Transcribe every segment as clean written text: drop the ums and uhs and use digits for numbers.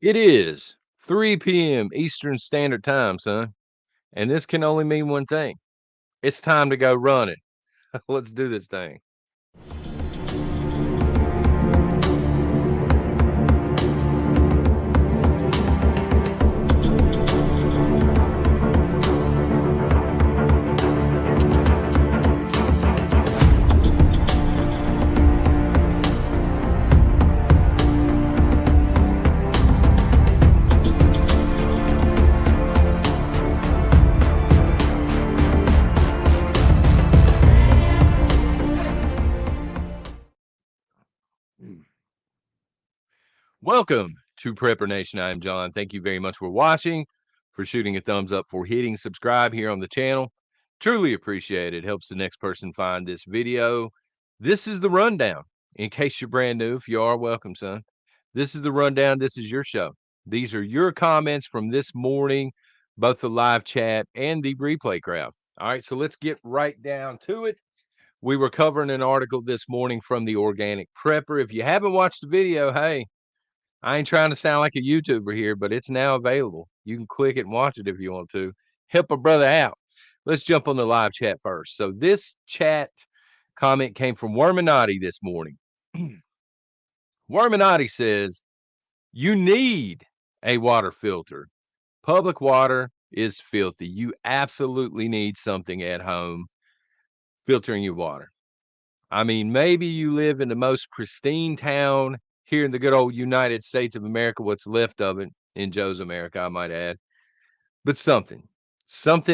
It is 3 p.m. Eastern Standard Time, son, and this can only mean one thing. It's time to go running. Let's do this thing. Welcome to Prepper Nation. I am John. Thank you very much for watching, for shooting a thumbs up, for hitting subscribe here on the channel. Truly appreciate it. Helps the next person find this video. This is the rundown. In case you're brand new, if you are, welcome, son. This is the rundown. This is your show. These are your comments from this morning, both the live chat and the replay crowd. All right, so let's get right down to it. We were covering an article this morning from the Organic Prepper. If you haven't watched the video, hey, I ain't trying to sound like a YouTuber here, but it's now available. You can click it and watch it if you want to. Help a brother out. Let's jump on the live chat first. So this chat comment came from Worminati this morning. Worminati says, you need a water filter. Public water is filthy. You absolutely need something at home filtering your water. I mean, maybe you live in the most pristine town here in the good old United States of America, what's left of it in Joe's America, I might add, but something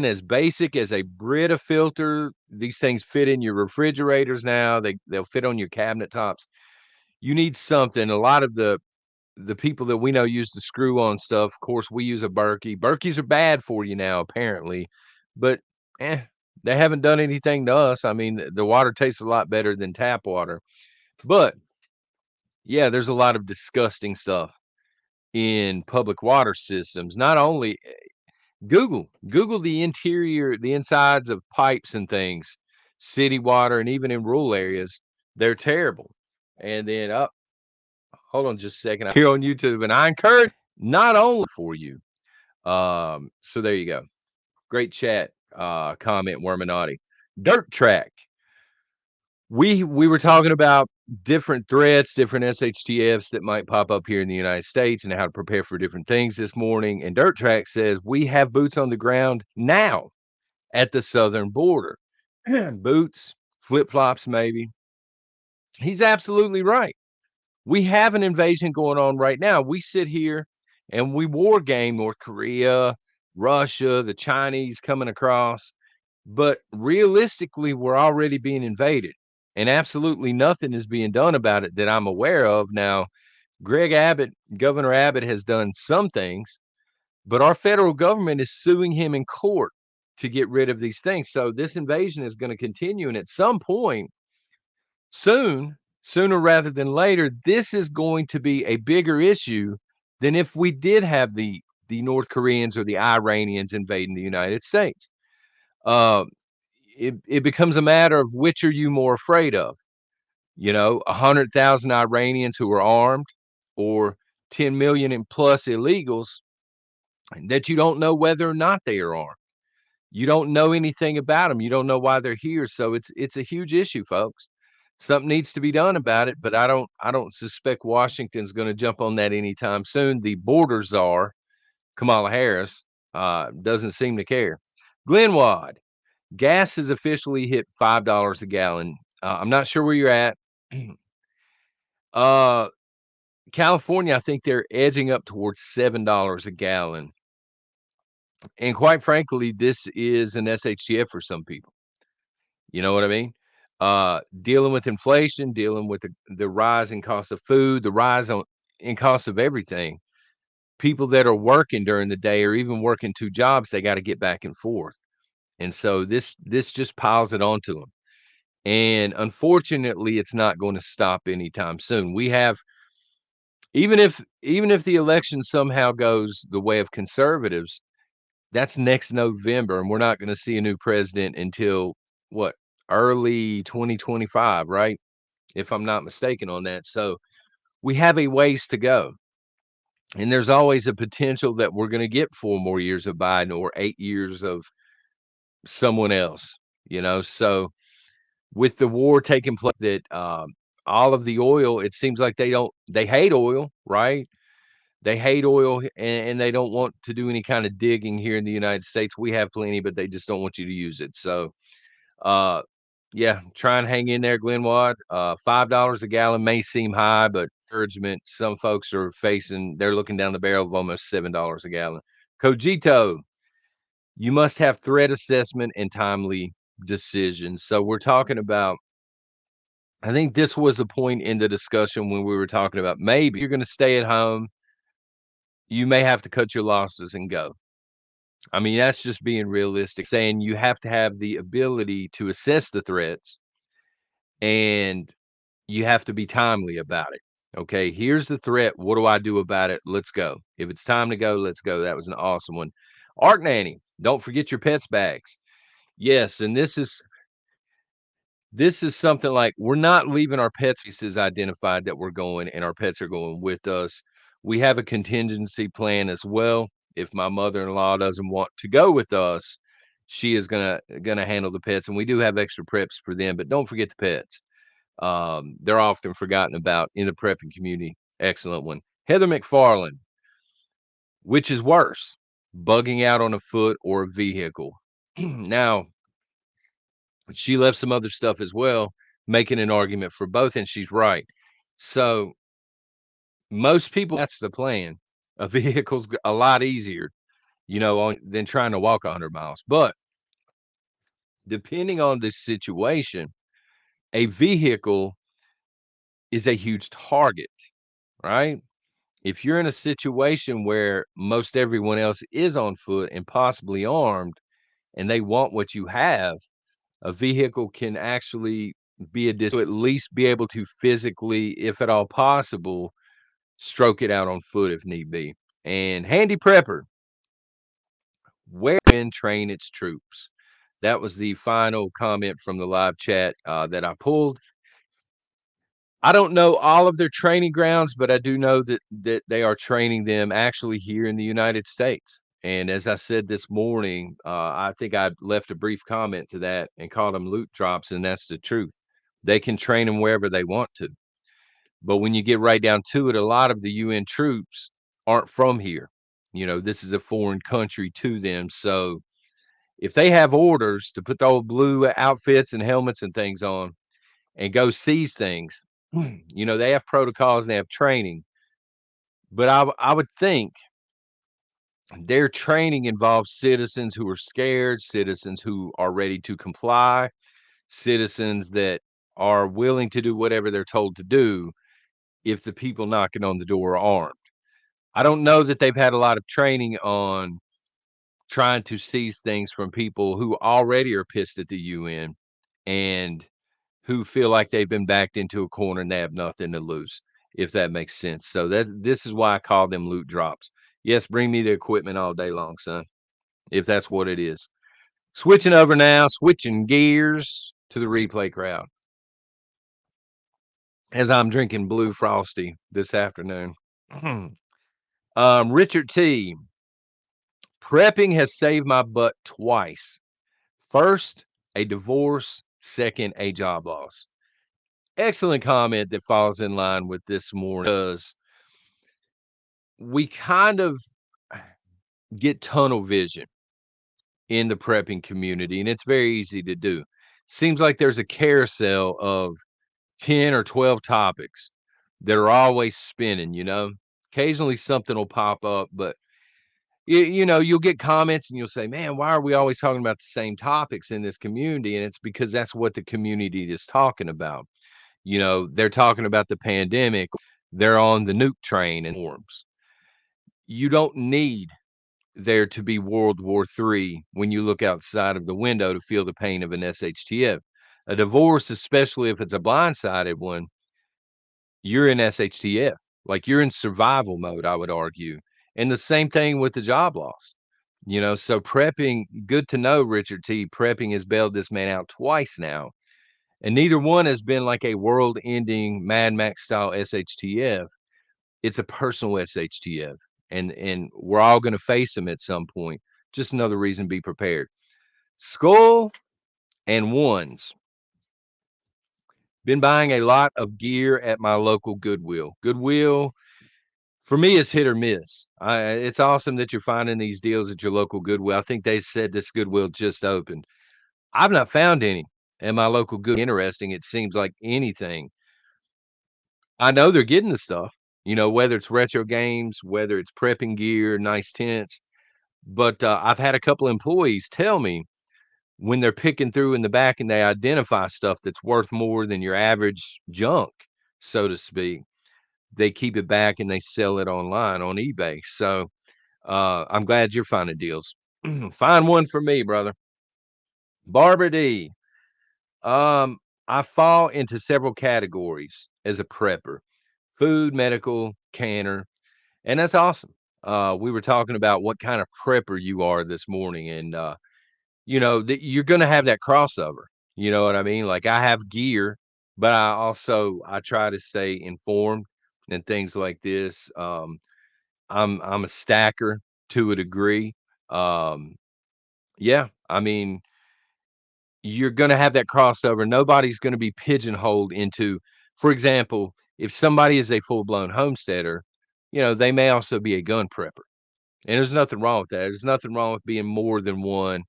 as basic as a Brita filter. These things fit in your refrigerators now. They'll fit on your cabinet tops. You need something. A lot of the people that we know use the screw-on stuff. Of course, we use a Berkey. Berkeys are bad for you now, apparently, but they haven't done anything to us. I mean, the water tastes a lot better than tap water. But yeah, there's a lot of disgusting stuff in public water systems. Not only Google the interior, the insides of pipes and things, city water, and even in rural areas, they're terrible. And then hold on just a second. I'm here on YouTube, and I encourage not only for you. So there you go. Great chat comment, Worminati. Dirt track. We were talking about different threats, different SHTFs that might pop up here in the United States and how to prepare for different things this morning. And Dirt Track says we have boots on the ground now at the southern border. Boots, flip-flops, maybe. He's absolutely right. We have an invasion going on right now. We sit here and we war game North Korea, Russia, the Chinese coming across. But realistically, we're already being invaded, and absolutely nothing is being done about it that I'm aware of. Now, Governor Abbott has done some things, but our federal government is suing him in court to get rid of these things. So this invasion is going to continue, and at some point sooner rather than later, this is going to be a bigger issue than if we did have the North Koreans or the Iranians invading the United States. Uh, it becomes a matter of which are you more afraid of? 100,000 Iranians who are armed, or 10 million and plus illegals that you don't know whether or not they are armed. You don't know anything about them. You don't know why they're here. So it's a huge issue, folks. Something needs to be done about it, but I don't suspect Washington's going to jump on that anytime soon. The border czar, Kamala Harris, doesn't seem to care. Glenwad, gas has officially hit $5 a gallon. I'm not sure where you're at. uh, California, I think they're edging up towards $7 a gallon. And quite frankly, this is an SHTF for some people. You know what I mean? Dealing with inflation, dealing with the rise in cost of food, the rise in cost of everything. People that are working during the day or even working two jobs, they got to get back and forth. And so this just piles it onto them. And unfortunately, it's not going to stop anytime soon. We have, even if the election somehow goes the way of conservatives, that's next November, and we're not going to see a new president until what, early 2025, right? If I'm not mistaken on that. So we have a ways to go. And there's always a potential that we're gonna get 4 more years of Biden or 8 years of someone else, So, with the war taking place that, all of the oil, it seems like they hate oil, right? They hate oil and they don't want to do any kind of digging here in the United States. We have plenty, but they just don't want you to use it. So, uh, yeah, try and hang in there, Glenwad. $5 a gallon may seem high, but encouragement. Some folks are they're looking down the barrel of almost $7 a gallon. Cogito, you must have threat assessment and timely decisions. So we're talking about, I think this was a point in the discussion when we were talking about maybe you're going to stay at home. You may have to cut your losses and go. I mean, that's just being realistic, saying you have to have the ability to assess the threats and you have to be timely about it. Okay, here's the threat. What do I do about it? Let's go. If it's time to go, let's go. That was an awesome one. Arc Nanny, don't forget your pets bags. Yes, and this is something like we're not leaving our pets is identified that we're going and our pets are going with us. We have a contingency plan as well. If my mother-in-law doesn't want to go with us, she is gonna handle the pets, and we do have extra preps for them, but don't forget the pets. They're often forgotten about in the prepping community. Excellent one. Heather McFarland, which is worse, bugging out on a foot or a vehicle? Now, she left some other stuff as well, making an argument for both, and she's right. So most people, that's the plan. A vehicle's a lot easier, than trying to walk 100 miles. But depending on the situation, a vehicle is a huge target, right? If you're in a situation where most everyone else is on foot and possibly armed, and they want what you have, a vehicle can actually be to at least be able to physically, if at all possible, stroke it out on foot if need be. And Handy Prepper, where and train its troops. That was the final comment from the live chat that I pulled. I don't know all of their training grounds, but I do know that they are training them actually here in the United States. And as I said this morning, I think I left a brief comment to that and called them loot drops, and that's the truth. They can train them wherever they want to. But when you get right down to it, a lot of the UN troops aren't from here. This is a foreign country to them. So if they have orders to put the old blue outfits and helmets and things on and go seize things, they have protocols and they have training. But I would think their training involves citizens who are scared, citizens who are ready to comply, citizens that are willing to do whatever they're told to do if the people knocking on the door are armed. I don't know that they've had a lot of training on trying to seize things from people who already are pissed at the UN and who feel like they've been backed into a corner and they have nothing to lose, if that makes sense. So this is why I call them loot drops. Yes, bring me the equipment all day long, son, if that's what it is. Switching over now, switching gears to the replay crowd as I'm drinking Blue Frosty this afternoon. Richard T. Prepping has saved my butt twice. First, a divorce. Second, a job loss. Excellent comment that falls in line with this morning because we kind of get tunnel vision in the prepping community, and it's very easy to do. Seems like there's a carousel of 10 or 12 topics that are always spinning. Occasionally something will pop up, but you'll get comments and you'll say, man, why are we always talking about the same topics in this community? And it's because that's what the community is talking about. They're talking about the pandemic. They're on the nuke train and forms. You don't need there to be World War III when you look outside of the window to feel the pain of an SHTF. A divorce, especially if it's a blindsided one, you're in SHTF. Like you're in survival mode, I would argue. And the same thing with the job loss. So prepping, good to know, Richard T. Prepping has bailed this man out twice now. And neither one has been like a world ending Mad Max style SHTF. it's a personal shtf, and we're all going to face them at some point. Just another reason to be prepared. Skull and ones. Been buying a lot of gear at my local Goodwill. Goodwill for me is hit or miss. It's awesome that you're finding these deals at your local Goodwill. I think they said this Goodwill just opened. I've not found any at my local good. Interesting. It seems like anything. I know they're getting the stuff, whether it's retro games, whether it's prepping gear, nice tents. But I've had a couple employees tell me when they're picking through in the back and they identify stuff that's worth more than your average junk, so to speak, they keep it back and they sell it online on eBay. So I'm glad you're finding deals. Find one for me, brother. Barbara D. Um, I fall into several categories as a prepper: food, medical, canner, and that's awesome. We were talking about what kind of prepper you are this morning, and that you're going to have that crossover. You know what I mean? Like I have gear, but I try to stay informed and things like this. I'm a stacker to a degree. Um, yeah, I mean, you're gonna have that crossover. Nobody's gonna be pigeonholed into, for example, if somebody is a full-blown homesteader, they may also be a gun prepper, and there's nothing wrong with that. There's nothing wrong with being more than one.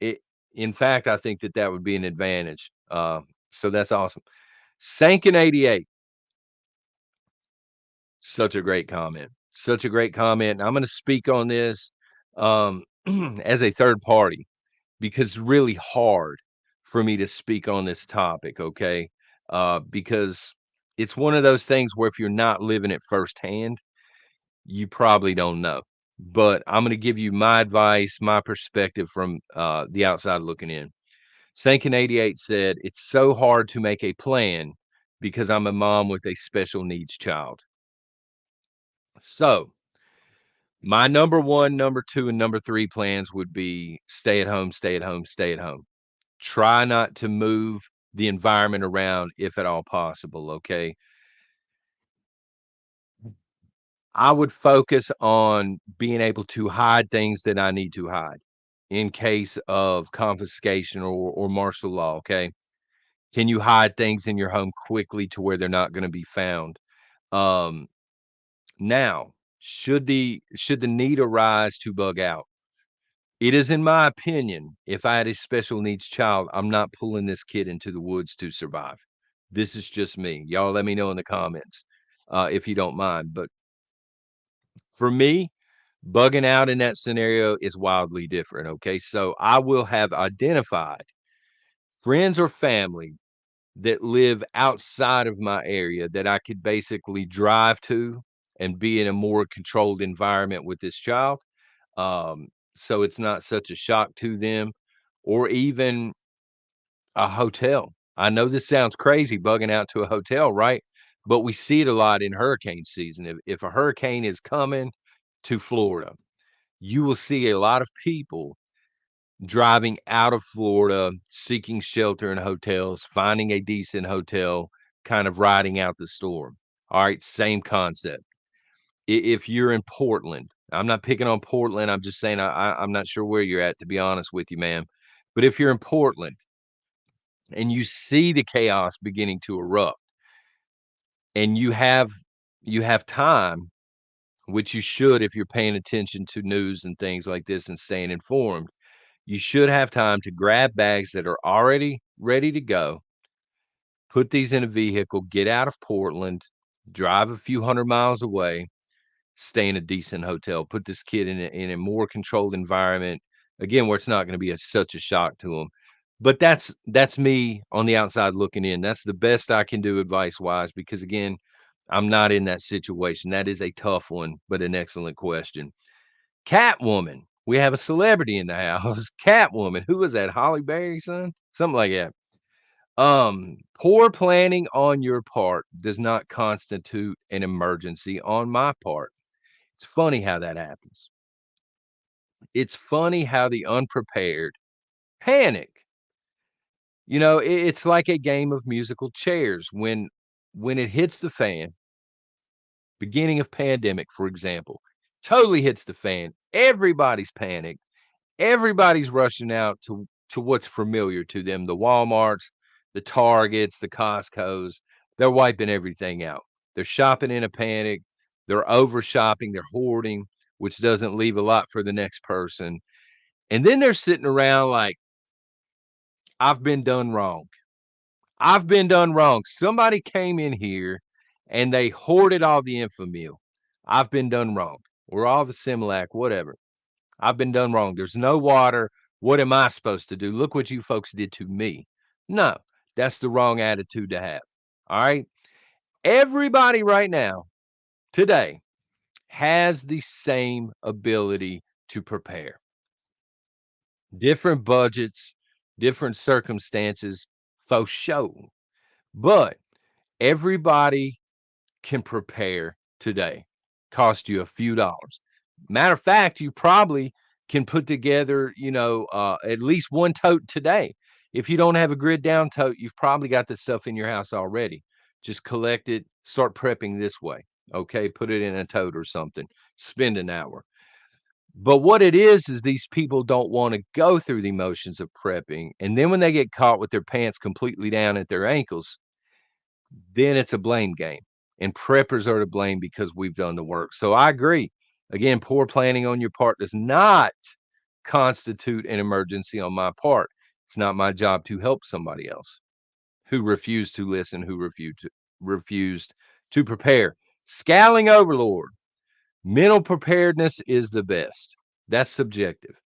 It In fact, I think that that would be an advantage. So that's awesome. Sankin 88, such a great comment. Such a great comment. I'm gonna speak on this, um, as a third party, because it's really hard for me to speak on this topic, okay? Because it's one of those things where if you're not living it firsthand, you probably don't know. But I'm going to give you my advice, my perspective from the outside looking in. Sankin 88 said, "It's so hard to make a plan because I'm a mom with a special needs child." So, my number one, number two, and number three plans would be stay at home, stay at home, stay at home. Try not to move the environment around if at all possible, okay? I would focus on being able to hide things that I need to hide in case of confiscation or martial law, okay? Can you hide things in your home quickly to where they're not gonna be found? Um, Now, should the need arise to bug out, it is in my opinion, if I had a special needs child, I'm not pulling this kid into the woods to survive. This is just me. Y'all let me know in the comments, if you don't mind. But for me, bugging out in that scenario is wildly different. Okay. So I will have identified friends or family that live outside of my area that I could basically drive to and be in a more controlled environment with this child. So it's not such a shock to them, or even a hotel. I know this sounds crazy bugging out to a hotel, right? But we see it a lot in hurricane season. If a hurricane is coming to Florida, you will see a lot of people driving out of Florida, seeking shelter in hotels, finding a decent hotel, kind of riding out the storm. All right, same concept. If you're in Portland, I'm not picking on Portland. I'm just saying I'm not sure where you're at, to be honest with you, ma'am. But if you're in Portland and you see the chaos beginning to erupt, and you have time, which you should if you're paying attention to news and things like this and staying informed, you should have time to grab bags that are already ready to go, put these in a vehicle, get out of Portland, drive a few 100 miles away, stay in a decent hotel, put this kid in a more controlled environment, again, where it's not gonna be such a shock to him. But that's me on the outside looking in. That's the best I can do advice-wise because, again, I'm not in that situation. That is a tough one, but an excellent question. Catwoman. We have a celebrity in the house. Catwoman. Who was that? Holly Berry, son? Something like that. Poor planning on your part does not constitute an emergency on my part. It's funny how that happens. It's funny how the unprepared panic. It's like a game of musical chairs when it hits the fan. beginning of pandemic, for example, totally hits the fan. Everybody's panicked. Everybody's rushing out to what's familiar to them, the Walmarts, the Targets, the Costcos. They're wiping everything out. They're shopping in a panic. They're over shopping. They're hoarding, which doesn't leave a lot for the next person. And then they're sitting around like, I've been done wrong. I've been done wrong. Somebody came in here and they hoarded all the Infamil. I've been done wrong. Or all the Similac, whatever. I've been done wrong. There's no water. What am I supposed to do? Look what you folks did to me. No, that's the wrong attitude to have. All right. Everybody right now, today, has the same ability to prepare. Different budgets, different circumstances, for sure. But everybody can prepare today. Cost you a few dollars. Matter of fact, you probably can put together, at least one tote today. If you don't have a grid down tote, you've probably got this stuff in your house already. Just collect it, start prepping this way. Okay, put it in a tote or something. Spend an hour. But what it is these people don't want to go through the motions of prepping. And then when they get caught with their pants completely down at their ankles, then it's a blame game. And preppers are to blame because we've done the work. So I agree. Again, poor planning on your part does not constitute an emergency on my part. It's not my job to help somebody else who refused to listen, who refused to prepare. Scowling overlord. Mental preparedness is the best. That's subjective.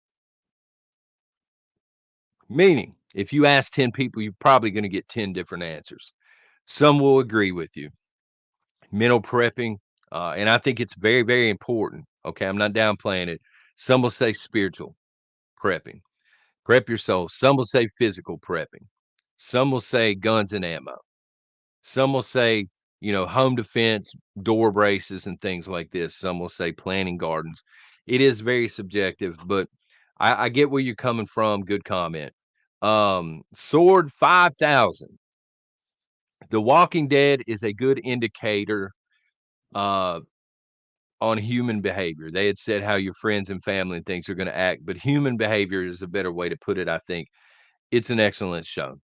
Meaning, if you ask 10 people, you're probably going to get 10 different answers. Some will agree with you. Mental prepping, and I think it's very, very important. Okay, I'm not downplaying it. Some will say spiritual prepping, prep your soul. Some will say physical prepping. Some will say guns and ammo. Some will say, home defense, door braces, and things like this. Some will say planting gardens. It is very subjective, but I get where you're coming from. Good comment. Sword 5,000. The Walking Dead is a good indicator uh, on human behavior. They had said how your friends and family and things are going to act, but human behavior is a better way to put it, I think. It's an excellent show.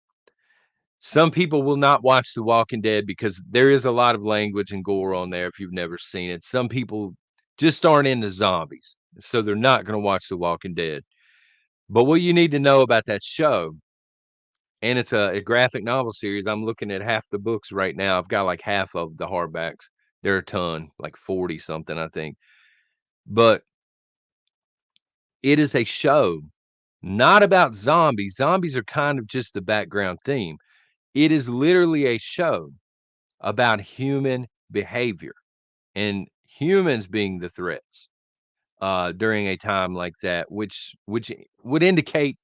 Some people will not watch The Walking Dead because there is a lot of language and gore on there if you've never seen it. Some people just aren't into zombies, so they're not going to watch The Walking Dead. But what you need to know about that show, and it's a graphic novel series. I'm looking at half the books right now. I've got like half of the hardbacks. There are a ton, like 40 something, I think. But it is a show not about zombies. Zombies are kind of just the background theme. It is literally a show about human behavior and humans being the threats during a time like that, which would indicate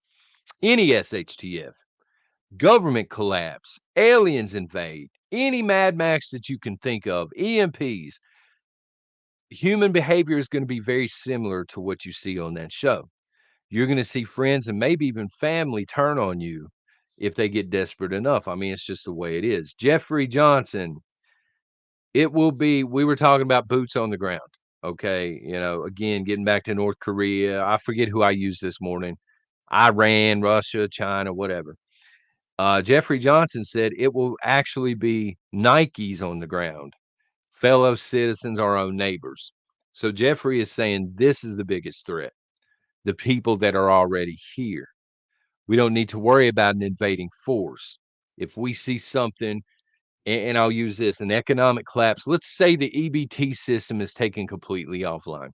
any SHTF, government collapse, aliens invade, any Mad Max that you can think of, EMPs. Human behavior is going to be very similar to what you see on that show. You're going to see friends and maybe even family turn on you if they get desperate enough. I mean, it's just the way it is. Jeffrey Johnson, it will be, we were talking about boots on the ground. Okay. Again, getting back to North Korea, I forget who I used this morning. Iran, Russia, China, whatever. Jeffrey Johnson said it will actually be Nikes on the ground, fellow citizens, our own neighbors. So Jeffrey is saying this is the biggest threat, the people that are already here. We don't need to worry about an invading force. If we see something, and I'll use this, an economic collapse, let's say the EBT system is taken completely offline.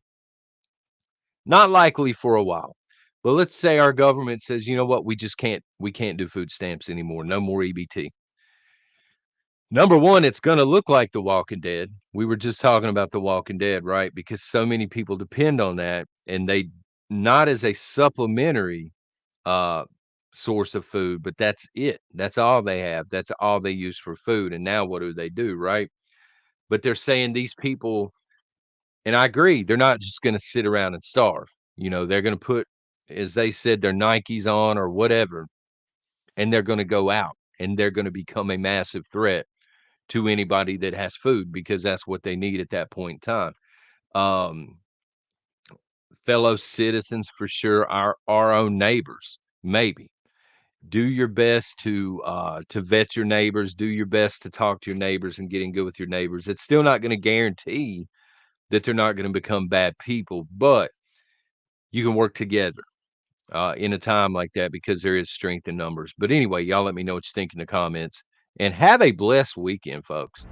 Not likely for a while. But let's say our government says, you know what, we can't do food stamps anymore. No more EBT. Number one, it's going to look like The Walking Dead. We were just talking about The Walking Dead, right? Because so many people depend on that, and they not as a supplementary uh source of food, but that's it. That's all they have. That's all they use for food. And now what do, right? But they're saying these people, and I agree, they're not just going to sit around and starve. They're going to put, as they said, their Nikes on or whatever, and they're going to go out and they're going to become a massive threat to anybody that has food because that's what they need at that point in time. Um, Fellow citizens for sure, our own neighbors, maybe. Do your best to vet your neighbors, do your best to talk to your neighbors and get in good with your neighbors. It's still not gonna guarantee that they're not gonna become bad people, but you can work together, in a time like that because there is strength in numbers. But anyway, y'all let me know what you think in the comments, and have a blessed weekend, folks.